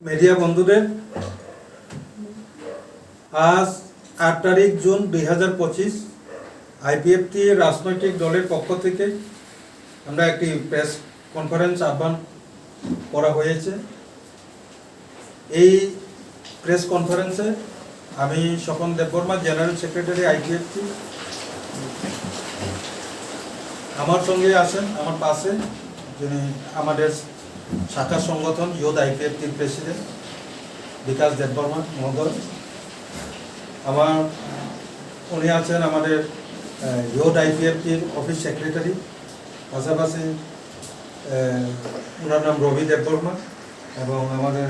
Media বন্ধুদের, আজ 8 তারিখ জুন 2025 আইপিএফটি রাজনৈতিক দলের পক্ষ থেকে আমরা একটি প্রেস কনফারেন্স আহ্বান করা হয়েছে। এই প্রেস কনফারেন্সে আমি Swapan Debbarma, general secretary IPFT, আমার সঙ্গে আছেন আমার পাশে যিনি আমাদের শাখা সংগঠন ইউথ আইপিএফটির প্রেসিডেন্ট বিকাশ দেববর্মা মহোদয়। উনি আছেন আমাদের ইউথ আইপিএফটির অফিস সেক্রেটারি, পাশাপাশি ওনার নাম রবি দেববর্মা, এবং আমাদের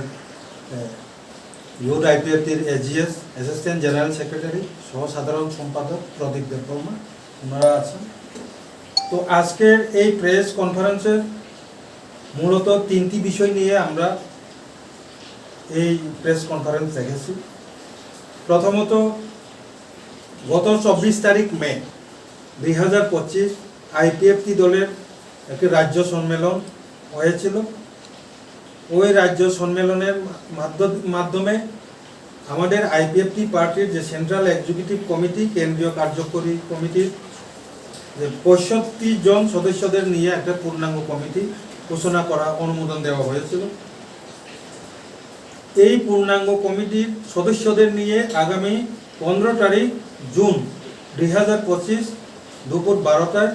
ইউথ আইপিএফটির এজিএস অ্যাসিস্ট্যান্ট জেনারেল সেক্রেটারি সহ সাধারণ সম্পাদক প্রদীপ দেববর্মা, ওনারা আছেন। তো আজকের এই প্রেস কনফারেন্সের মূলত 3টি বিষয় নিয়ে আমরা এই প্রেস কনফারেন্স রেখেছি। প্রথমত, গত 24 তারিখ মে 2025 আইপিএফটি দলের একটি রাজ্য সম্মেলন হয়েছিল। ওই রাজ্য সম্মেলনের মাধ্যমে আমাদের আইপিএফটি পার্টির যে সেন্ট্রাল এক্সিকিউটিভ কমিটি, কেন্দ্রীয় কার্যকরী কমিটির যে 65 জন সদস্যদের নিয়ে একটা পূর্ণাঙ্গ কমিটি ঘোষণা করা, অনুমোদন দেওয়া হয়েছিল। এই পূর্ণাঙ্গ কমিটির সদস্যদের নিয়ে আগামী 15 তারিখ জুন 2025 দুপুর 12টায়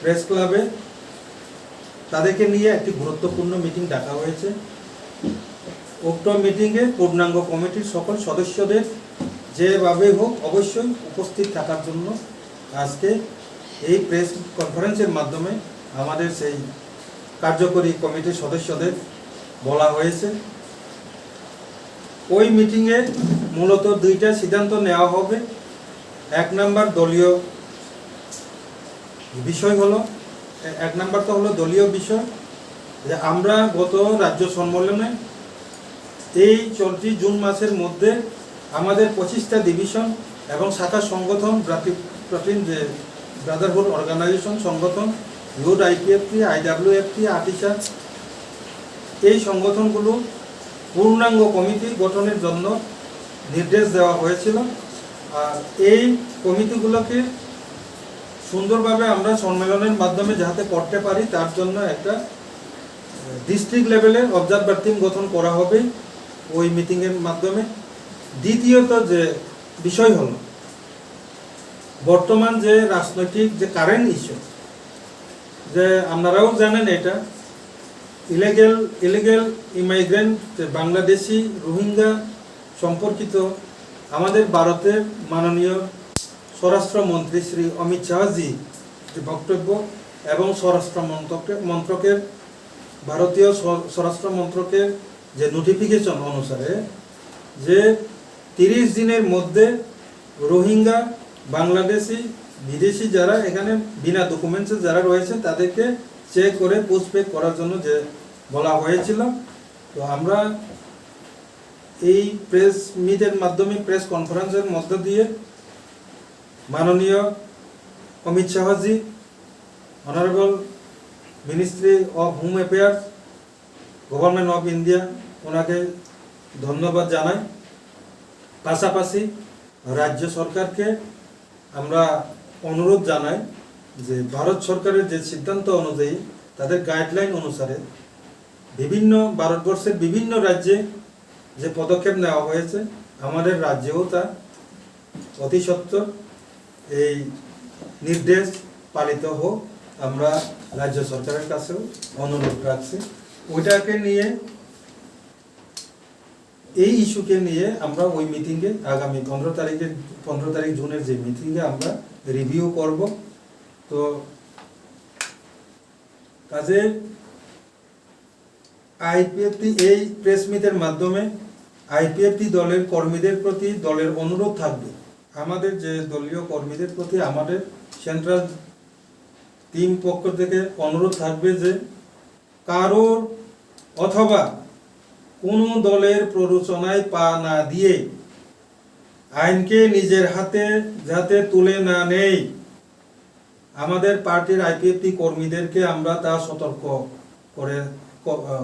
প্রেস ক্লাবে তাদেরকে নিয়ে একটি গুরুত্বপূর্ণ মিটিং ডাকা হয়েছে। উক্ত মিটিংয়ে পূর্ণাঙ্গ কমিটির সকল সদস্যদের যেভাবে হোক অবশ্যই উপস্থিত থাকার জন্য আজকে এই প্রেস কনফারেন্সের মাধ্যমে আমাদের সেই কার্যকরী কমিটির সদস্যদের বলা হয়েছে। ওই মিটিংয়ে মূলত 2টা সিদ্ধান্ত নেওয়া হবে। 1 নাম্বার দলীয় বিষয় হলো, 1 নাম্বার তো হলো দলীয় বিষয়, যে আমরা গত রাজ্য সম্মেলনে এই চলতি জুন মাসের মধ্যে আমাদের 25টা ডিভিশন এবং শাখা সংগঠন, যে ব্রাদারহুড অর্গানাইজেশন সংগঠন, ইউথ আইপিএফটি, আইডব্লিউএফটি, আটিসা, এই সংগঠনগুলো পূর্ণাঙ্গ কমিটি গঠনের জন্য নির্দেশ দেওয়া হয়েছিল। আর এই কমিটিগুলোকে সুন্দরভাবে আমরা সম্মেলনের মাধ্যমে যাতে করতে পারি তার জন্য একটা ডিস্ট্রিক্ট লেভেলে অবজারভার টিম গঠন করা হবে ওই মিটিংয়ের মাধ্যমে। দ্বিতীয়ত যে বিষয় হলো, বর্তমান যে রাজনৈতিক যে কারেন্ট ইস্যু, যে আপনারাও জানেন এটা ইলিগেল ইমাইগ্রেন্ট বাংলাদেশি রোহিঙ্গা সম্পর্কিত আমাদের ভারতের মাননীয় স্বরাষ্ট্রমন্ত্রী শ্রী অমিত শাহজি যে বক্তব্য এবং মন্ত্রকের ভারতীয় স্বরাষ্ট্র মন্ত্রকের যে নোটিফিকেশন অনুসারে যে 30 দিনের মধ্যে রোহিঙ্গা, বাংলাদেশি, বিদেশি যারা এখানে বিনা ডকুমেন্টসে যারা রয়েছে তাদেরকে চেক করে পুষব্যাক করার জন্য যে বলা হয়েছিল। তো আমরা এই প্রেস মিটের মাধ্যমে, প্রেস কনফারেন্সের মধ্য দিয়ে মাননীয় Amit Shahji, honourable ministry of home affairs, government of India, ওনাকে ধন্যবাদ জানাই। পাশাপাশি রাজ্য সরকারকে আমরা অনুরোধ জানাই যে ভারত সরকারের যে সিদ্ধান্ত অনুযায়ী, তাদের গাইডলাইন অনুসারে ভারতবর্ষের বিভিন্ন রাজ্যে যে পদক্ষেপ নেওয়া হয়েছে, আমাদের রাজ্যেও তা অতি সত্বর এই নির্দেশ পালিত হোক, আমরা রাজ্য সরকারের কাছেও অনুরোধ রাখছি। ওইটাকে নিয়ে, এই ইস্যুকে নিয়ে আমরা ওই মিটিংয়ে আগামী 15 তারিখ জুনের যে মিটিংয়ে আমরা রিভিউ করব। তো কাজে আইপিএফটি এই প্রেস মিটের মাধ্যমে আইপিএফটি দলের কর্মীদের প্রতি দলের অনুরোধ থাকবে, আমাদের যে দলীয় কর্মীদের প্রতি আমাদের সেন্ট্রাল টিম পক্ষ থেকে অনুরোধ থাকবে যে কারোর অথবা কোনো দলের প্ররোচনায় পা না দিয়ে আইনকে নিজের হাতে যাতে তুলে না নেই, আমাদের পার্টির আইপিএফটি কর্মীদেরকে আমরা তা সতর্ক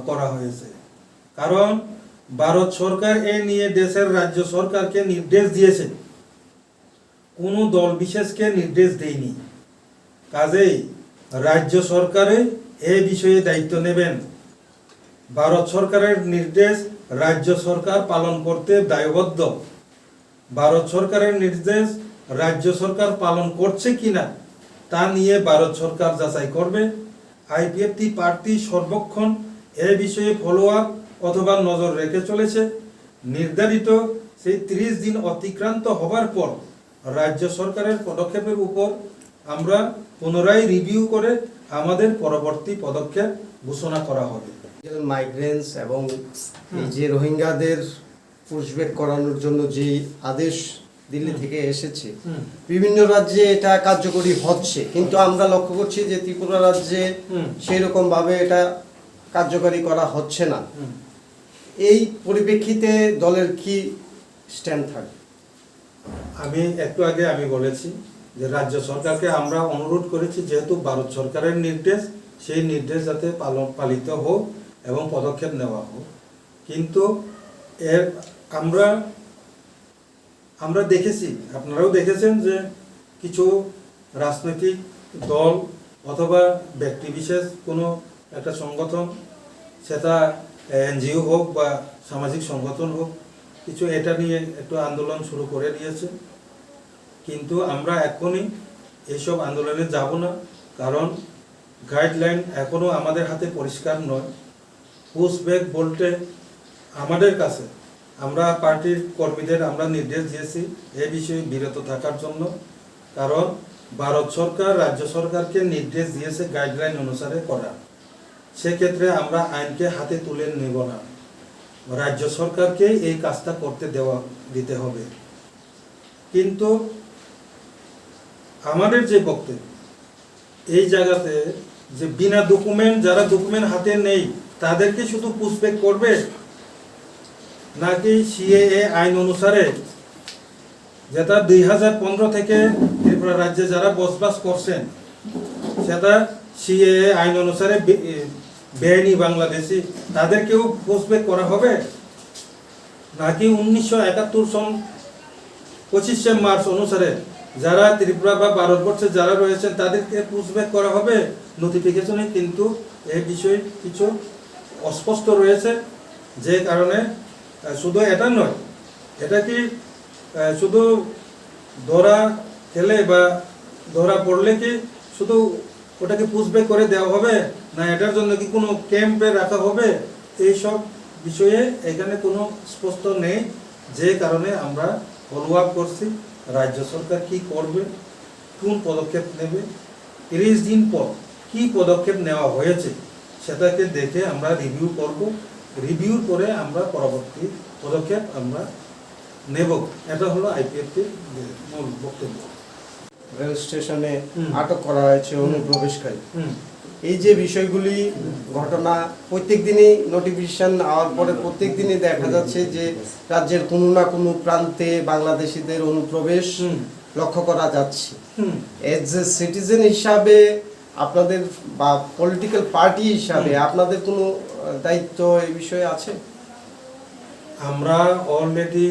করা হয়েছে। কারণ ভারত সরকার এ নিয়ে দেশের রাজ্য সরকারকে নির্দেশ দিয়েছে, কোনো দল বিশেষকে নির্দেশ দেয়নি। কাজেই রাজ্য সরকারে এ বিষয়ে দায়িত্ব নেবেন। ভারত সরকারের নির্দেশ রাজ্য সরকার পালন করতে দায়বদ্ধ। ভারত সরকারের নির্দেশ রাজ্য সরকার পালন করছে কিনা তা নিয়ে ভারত সরকার যাচাই করবে। আইপিএফটি প্রার্থী সর্বক্ষণ এ বিষয়ে ফলো আপ অথবা নজর রেখে চলেছে। নির্ধারিত সেই 30 দিন অতিক্রান্ত হবার পর রাজ্য সরকারের পদক্ষেপের উপর আমরা পুনরায় রিভিউ করে আমাদের পরবর্তী পদক্ষেপ ঘোষণা করা হবে। মাইগ্রেন্টস এবং এই যে রোহিঙ্গাদের পুশব্যাক করানোর জন্য যে আদেশ দিল্লি থেকে এসেছে, বিভিন্ন রাজ্যে এটা কার্যকরী হচ্ছে, কিন্তু আমরা লক্ষ্য করছি যে ত্রিপুরা রাজ্যে সেই রকম ভাবে এটা কার্যকরী করা হচ্ছে না। এই পরিপ্রেক্ষিতে দলের কি স্ট্যান্ড থাকবে? আমি একটু আগে বলেছি যে রাজ্য সরকারকে আমরা অনুরোধ করেছি, যেহেতু ভারত সরকারের নির্দেশ, সেই নির্দেশ যাতে পালিত হোক এবং পদক্ষেপ নেওয়া হোক। কিন্তু এর আমরা দেখেছি, আপনারাও দেখেছেন যে কিছু রাজনৈতিক দল অথবা ব্যক্তিবিশেষ কোনো একটা সংগঠন, সেটা এনজিও হোক বা সামাজিক সংগঠন হোক, কিছু এটা নিয়ে একটু আন্দোলন শুরু করে দিয়েছে। কিন্তু আমরা এখনই এইসব আন্দোলনে যাব না, কারণ গাইডলাইন এখনও আমাদের হাতে পরিষ্কার নয়। পুশব্যাক বলতে আমাদের কাছে, আমরা পার্টির কর্মীদের আমরা নির্দেশ দিয়েছি এ বিষয়ে বিরত থাকার জন্য, কারণ ভারত সরকার রাজ্য সরকারকে নির্দেশ দিয়েছে গাইডলাইন অনুসারে করা। সেক্ষেত্রে আমরা আইনকে হাতে তুলে নেব না, রাজ্য সরকারকে এই কাজটা করতে দিতে হবে। কিন্তু আমাদের যে বক্তব্য, এই জায়গাতে যে বিনা ডকুমেন্ট, যারা ডকুমেন্ট হাতে নেই তাদেরকে শুধু পুশব্যাক করবে, নাকি সিএএ আইন অনুসারে, যেটা 2015 থেকে ত্রিপুরা রাজ্যে যারা বসবাস করছেন, সেটা সিএএ আইন অনুসারে বেআইনি বাংলাদেশি, তাদেরকেও পুশব্যাক করা হবে, নাকি 1971 সন 25শে মার্চ অনুসারে যারা ত্রিপুরা বা ভারতবর্ষে যারা রয়েছেন তাদেরকে পুশব্যাক করা হবে? নোটিফিকেশনে কিন্তু এই বিষয়ে কিছু অস্পষ্ট রয়েছে, যে কারণে শুধু এটা নয়, এটা কি শুধু ধরা খেলে বা ধরা পড়লে কি শুধু ওটাকে পুশব্যাক করে দেওয়া হবে, না এটার জন্য কি কোনো ক্যাম্পে রাখা হবে? এইসব বিষয়ে এখানে কোনো স্পষ্ট নেই, যে কারণে আমরা ফলো আপ করছি রাজ্য সরকার কি করবে, কোন পদক্ষেপ নেবে, 30 দিন পর কি পদক্ষেপ নেওয়া হয়েছে সেটাকে দেখে আমরা রিভিউ করব। রিভিউর পরে আমরা পরবর্তী পদক্ষেপ আমরা নেব। এটা হলো আইপিএফটির মূল বক্তব্য। রেল স্টেশনে আটক করা হয়েছে অনুপ্রবেশকারী, এই যে বিষয়গুলি ঘটনা প্রত্যেক দিনই নোটিফিকেশন হওয়ার পরে প্রত্যেক দিনই দেখা যাচ্ছে যে রাজ্যের কোনো না কোনো প্রান্তে বাংলাদেশিদের অনুপ্রবেশ লক্ষ্য করা যাচ্ছে। এজ এ সিটিজেন হিসাবে আপনাদের বা পলিটিক্যাল পার্টি হিসাবে আপনাদের কোনো দায়িত্ব এই বিষয়ে আছে? আমরা অলরেডি,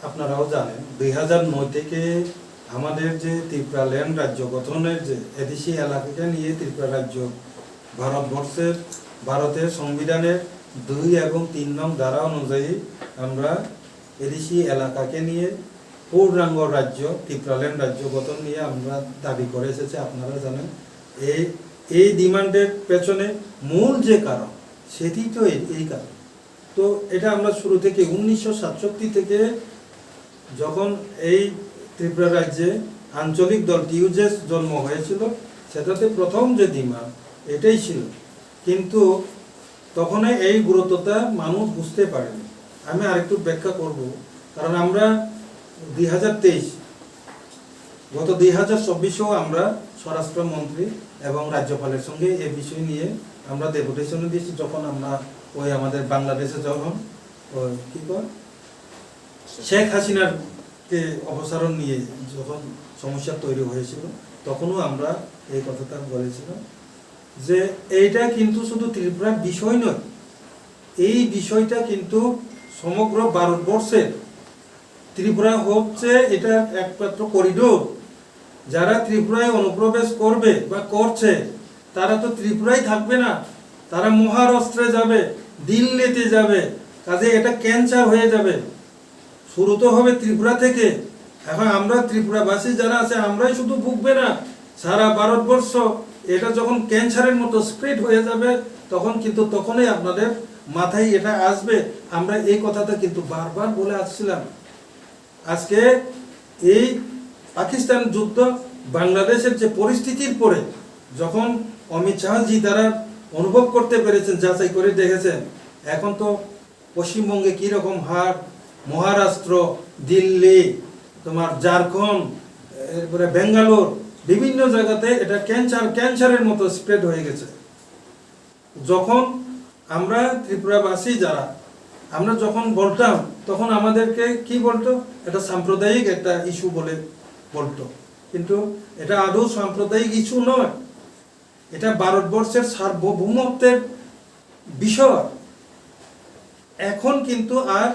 আপনারাও জানেন, 2009 থেকে আমাদের যে ত্রিপুরা ল্যান্ড রাজ্য গঠনের যে এদেশি এলাকাকে নিয়ে ত্রিপুরা রাজ্য ভারতের সংবিধানের 2 এবং 3 নং ধারা অনুযায়ী আমরা এদেশি এলাকাকে নিয়ে পূর্ণাঙ্গ রাজ্য ত্রিপুরা ল্যান্ড রাজ্য গঠন নিয়ে আমরা দাবি করে এসেছি। আপনারা জানেন এই ডিমান্ডের পেছনে মূল যে কারণ, সেটি তো এই কারণ। তো এটা আমরা শুরু থেকে 1967 থেকে যখন এই ত্রিপুরা রাজ্যে আঞ্চলিক দল টিউজেস জন্ম হয়েছিল, সেটাতে প্রথম যে ডিমান্ড এটাই ছিল, কিন্তু তখন এই গুরুত্বটা মানুষ বুঝতে পারেনি। আমি আরেকটু ব্যাখ্যা করব, কারণ আমরা 2023 গত 2024-এও আমরা স্বরাষ্ট্রমন্ত্রী এবং রাজ্যপালের সঙ্গে এই বিষয় নিয়ে আমরা ডেপুটেশন দিয়েছি, যখন আমরা আমাদের বাংলাদেশে যখন শেখ হাসিনার অপসারণ নিয়ে যখন সমস্যা তৈরি হয়েছিল, তখনও আমরা এই কথাটা বলেছিলাম যে এইটা কিন্তু শুধু ত্রিপুরার বিষয় নয়, এই বিষয়টা কিন্তু সমগ্র ভারতবর্ষের ত্রিপুরা হচ্ছে এটা একমাত্র করিডোর। যারা ত্রিপুরায় অনুপ্রবেশ করবে বা করছে তারা তো ত্রিপুরায় থাকবে না, তারা মহারাষ্ট্রে যাবে, দিল্লিতে যাবে, কাজে এটা ক্যান্সার হয়ে যাবে। শুরু তো হবে ত্রিপুরা থেকে। এখন আমরা ত্রিপুরাবাসী যারা আছে আমরাই শুধু ভুগবে না, সারা ভারতবর্ষ এটা যখন ক্যান্সারের মতো স্প্রেড হয়ে যাবে তখনই আপনাদের মাথায় এটা আসবে। আমরা এই কথাটা কিন্তু বারবার বলে আসছিলাম। আজকে এই পাকিস্তান যুদ্ধ বাংলাদেশের যে পরিস্থিতির পরে যখন অমিত শাহজি তারা অনুভব করতে পেরেছেন, যাচাই করে দেখেছেন, এখন তো পশ্চিমবঙ্গে কীরকম হার, মহারাষ্ট্র, দিল্লি, তোমার ঝাড়খণ্ড, এরপরে বেঙ্গালোর, বিভিন্ন জায়গাতে এটা ক্যান্সারের মতো স্প্রেড হয়ে গেছে। যখন আমরা ত্রিপুরাবাসী যারা আমরা যখন বলতাম তখন আমাদেরকে কি বলতো, এটা সাম্প্রদায়িক একটা ইস্যু বলে বলতো, কিন্তু এটা আদৌ সাম্প্রদায়িক ইস্যু নয়, এটা ভারতবর্ষের সার্বভৌমত্বের বিষয়। এখন কিন্তু আর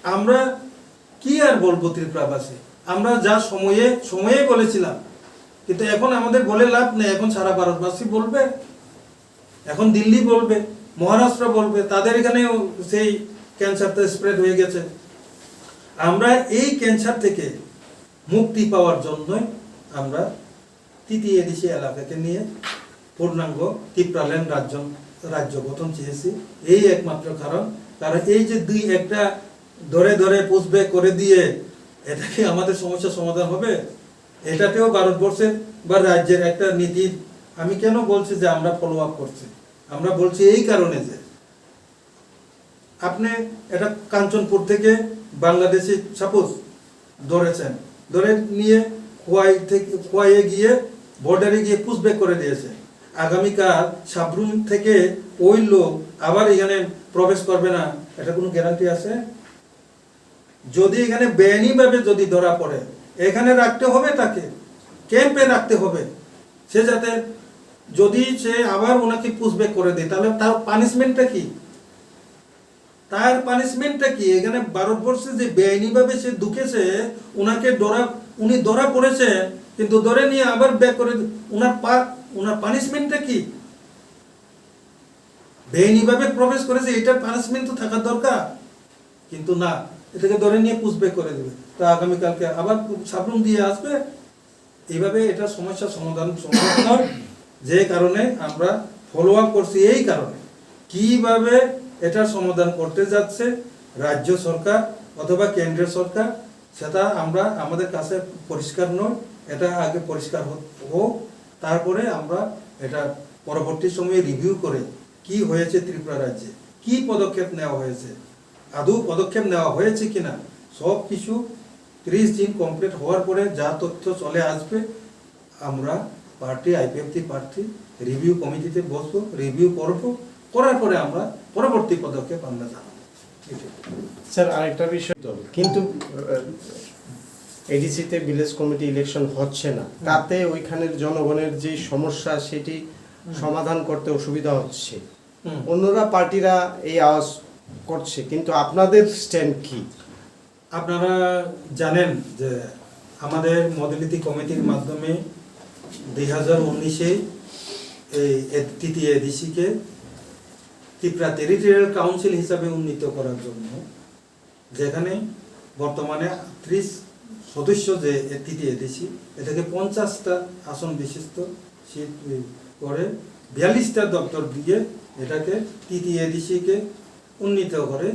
আমরা কি আর বলবো ত্রিপুরাবাসী, আমরা যা সময়ে বলেছিলাম, কিন্তু এখন আমাদের বলে লাভ নেই। এখন সারা ভারতবাসী বলবে, এখন দিল্লি বলবে, মহারাষ্ট্র বলবে, তাদের এখানেও সেই ক্যান্সারটা স্প্রেড হয়ে গেছে। আমরা এই ক্যান্সার থেকে মুক্তি পাওয়ার জন্যই আমরা তৃতীয় এডিসি এলাকাকে নিয়ে পূর্ণাঙ্গ ত্রিপুরাল্যান্ড রাজ্য গঠন চেয়েছি। এই একমাত্র কারণ এই যে দুই একটা ধরে পুষবে করে দিয়ে এটা কি আমাদের সমস্যার সমাধান হবে? এটাতেও ভারতবর্ষের বা রাজ্যের একটা নীতির, আমি কেন বলছি যে আমরা ফলো আপ করছি, আমরা বলছি এই কারণে যে আপনি এটা কাঞ্চনপুর থেকে বাংলাদেশি সাপোজ ধরেছেন, ধরে নিয়ে খোয়াইয়ে গিয়ে বর্ডারে গিয়ে পুষব্যাক করে দিয়েছে। আগামীকাল সাবরুম থেকে ওই লোক আবার এখানে প্রবেশ করবে না, এটা কোনো গ্যারান্টি আছে? যদি এখানে বেআইনিভাবে যদি ধরা পড়ে, এখানে রাখতে হবে, তাকে ক্যাম্পে রাখতে হবে। সে যাতে যদি সে আবার ওনাকে পুষব্যাক করে দেয়, তাহলে তার পানিশমেন্টটা কি? এখানে ভারতবর্ষে যে বেআইনিভাবে সে ঢুকেছে, উনি ধরা পড়েছে, কিন্তু ধরে নিয়ে আবার ব্যাক করে ওনার পানিশমেন্টটা কি? বেআইনিভাবে প্রবেশ করেছে, এটার পানিশমেন্ট তো থাকা দরকার, কিন্তু না, এটাকে ধরে নিয়ে পুষব্যাক করে দেবে, তা আগামীকালকে আবার সাবরুম দিয়ে আসবে। এইভাবে এটা সমস্যার সমাধান সম্ভব নয়। যে কারণে আমরা ফলো আপ করছি, এই কারণে কিভাবে এটার সমাধান করতে যাচ্ছে রাজ্য সরকার অথবা কেন্দ্রীয় সরকার, সেটা আমাদের কাছে পরিষ্কার নয়। এটা আগে পরিষ্কার হোক, তারপরে আমরা এটা পরবর্তী সময়ে রিভিউ করে কি হয়েছে ত্রিপুরা রাজ্যে, কি পদক্ষেপ নেওয়া হয়েছে, আদৌ পদক্ষেপ নেওয়া হয়েছে কিনা, সব কিছু 30 দিন কমপ্লিট হওয়ার পরে যা তথ্য চলে আসবে, আমরা আইপিএফটি প্রার্থী রিভিউ কমিটিতে বসবো, রিভিউ করার পরে আমরা পরবর্তী পদক্ষেপ আমরা জানাবো। স্যার, আরেকটা বিষয়, কিন্তু এডিসিতে ভিলেজ কমিটি ইলেকশন হচ্ছে না, তাতে ওইখানের জনগণের যে সমস্যা সেটি সমাধান করতে অসুবিধা হচ্ছে। অন্যরা পার্টিরা এই আওয়াজ করছে, কিন্তু আপনাদের স্ট্যান্ড কি? আপনারা জানেন যে আমাদের মডেলিটি কমিটির মাধ্যমে 2019-এ এই তৃতীয় এডিসিকে ত্রিপুরা টেরিটোরিয়াল কাউন্সিল হিসাবে উন্নীত করার জন্য, যেখানে বর্তমানে 30 সদস্য যে তৃতীয় এডিসি, এটাকে 50টা আসন বিশিষ্ট সিট করে 42টা দপ্তর দিয়ে এটাকে তৃতীয় এডিসিকে উন্নীত করে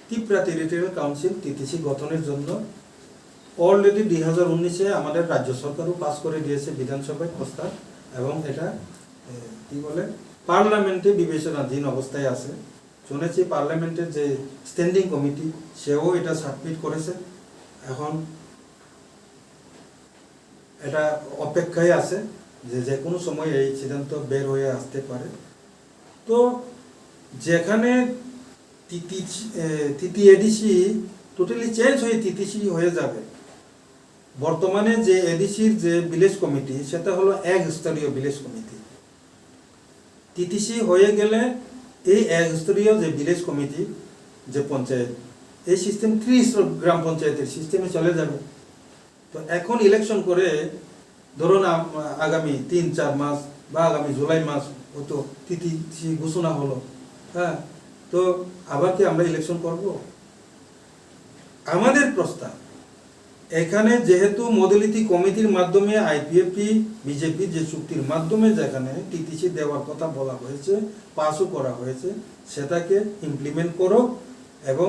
ত্রিপুরা টেরিটোরিয়াল কাউন্সিল টিটিসি গঠনের জন্য অলরেডি 2019-এ আমাদের রাজ্য সরকারও পাস করে দিয়েছে বিধানসভায় প্রস্তাব, এবং এটা কি বলে পার্লামেন্টে বিবেচনাধীন অবস্থায় আছে। শুনেছি পার্লামেন্টের যে স্ট্যান্ডিং কমিটি সেও এটা সাবমিট করেছে, এখন এটা অপেক্ষায় আছে যে কোনো সময় এই সিদ্ধান্ত বের হয়ে আসতে পারে। তো যেখানে তৃতীয় এডিসি টোটালি চেঞ্জ হয়ে টিটিসি হয়ে যাবে, বর্তমানে যে এডিসির যে ভিলেজ কমিটি সেটা হলো এক স্তরীয় ভিলেজ কমিটি। টিটিসি হয়ে গেলে এই এক স্তরীয় যে ভিলেজ কমিটি যে পঞ্চায়েত, এই সিস্টেম 30 গ্রাম পঞ্চায়েতের সিস্টেমে চলে যাবে। তো এখন ইলেকশন করে ধরুন আগামী 3-4 মাস বা আগামী জুলাই মাস হয়তো তিথি ঘোষণা হলো, হ্যাঁ, তো আবার কি আমরা ইলেকশন করব? আমাদের প্রস্তাব এখানে যেহেতু মডেলিটি কমিটির মাধ্যমে আইপিএফটি বিজেপি যে চুক্তির মাধ্যমে যেখানে টিটিসি দেওয়ার কথা বলা হয়েছে, পাসও করা হয়েছে, সেটাকে ইমপ্লিমেন্ট করো এবং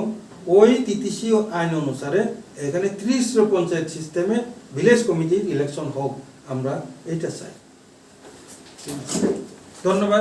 ওই টিটিসি আইন অনুসারে এখানে 30 পঞ্চায়েত সিস্টেমে ভিলেজ কমিটির ইলেকশন হোক, আমরা এইটা চাই। ধন্যবাদ।